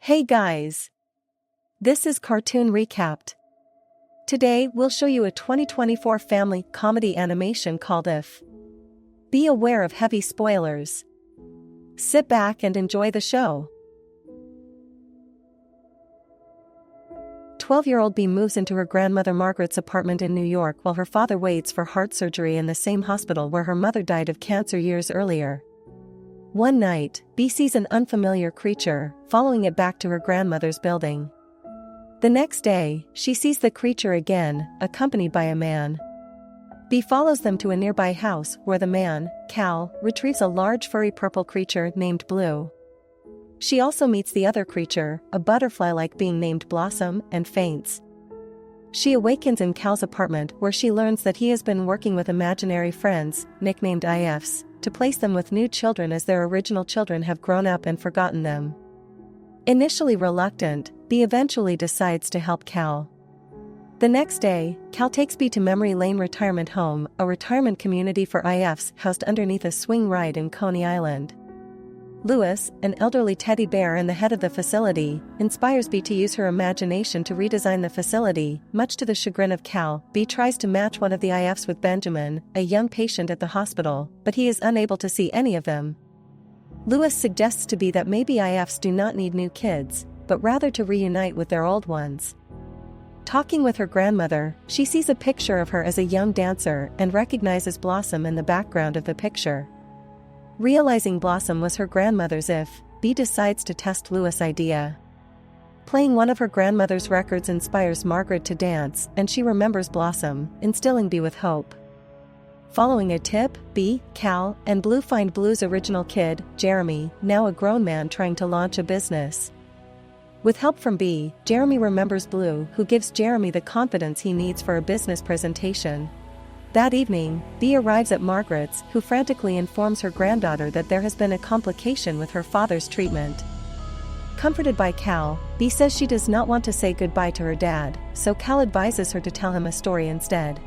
Hey guys! This is Cartoon Recapped. Today we'll show you a 2024 family comedy animation called If. Be aware of heavy spoilers. Sit back and enjoy the show. 12-year-old Bea moves into her grandmother Margaret's apartment in New York while her father waits for heart surgery in the same hospital where her mother died of cancer years earlier. One night, Bea sees an unfamiliar creature, following it back to her grandmother's building. The next day, she sees the creature again, accompanied by a man. Bea follows them to a nearby house where the man, Cal, retrieves a large furry purple creature named Blue. She also meets the other creature, a butterfly-like being named Blossom, and faints. She awakens in Cal's apartment where she learns that he has been working with imaginary friends, nicknamed IFs, to place them with new children as their original children have grown up and forgotten them. Initially reluctant, Bea eventually decides to help Cal. The next day, Cal takes Bea to Memory Lane Retirement Home, a retirement community for IFs housed underneath a swing ride in Coney Island. Louis, an elderly teddy bear and the head of the facility, inspires Bea to use her imagination to redesign the facility. Much to the chagrin of Cal, Bea tries to match one of the IFs with Benjamin, a young patient at the hospital, but he is unable to see any of them. Louis suggests to Bea that maybe IFs do not need new kids, but rather to reunite with their old ones. Talking with her grandmother, she sees a picture of her as a young dancer and recognizes Blossom in the background of the picture. Realizing Blossom was her grandmother's If, Bea decides to test Louis' idea. Playing one of her grandmother's records inspires Margaret to dance, and she remembers Blossom, instilling Bea with hope. Following a tip, Bea, Cal, and Blue find Blue's original kid, Jeremy, now a grown man trying to launch a business. With help from Bea, Jeremy remembers Blue, who gives Jeremy the confidence he needs for a business presentation. That evening, Bea arrives at Margaret's, who frantically informs her granddaughter that there has been a complication with her father's treatment. Comforted by Cal, Bea says she does not want to say goodbye to her dad, so Cal advises her to tell him a story instead.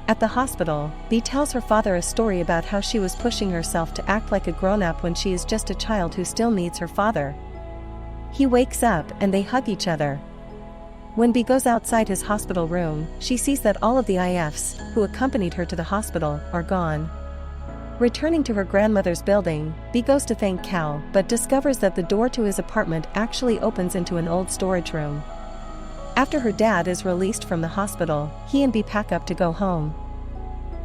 At the hospital, Bea tells her father a story about how she was pushing herself to act like a grown-up when she is just a child who still needs her father. He wakes up and they hug each other. When Bea goes outside his hospital room, she sees that all of the IFs, who accompanied her to the hospital, are gone. Returning to her grandmother's building, Bea goes to thank Cal but discovers that the door to his apartment actually opens into an old storage room. After her dad is released from the hospital, he and Bea pack up to go home.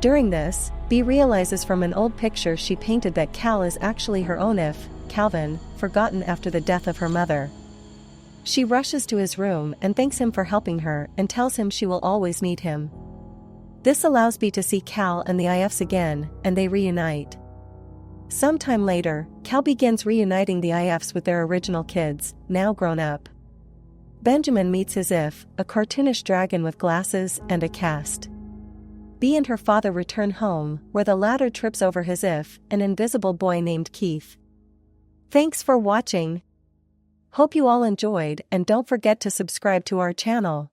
During this, Bea realizes from an old picture she painted that Cal is actually her own If, Calvin, forgotten after the death of her mother. She rushes to his room and thanks him for helping her and tells him she will always need him. This allows Bea to see Cal and the IFs again, and they reunite. Sometime later, Cal begins reuniting the IFs with their original kids, now grown up. Benjamin meets his If, a cartoonish dragon with glasses and a cast. Bea and her father return home, where the latter trips over his If, an invisible boy named Keith. Thanks for watching. Hope you all enjoyed, and don't forget to subscribe to our channel.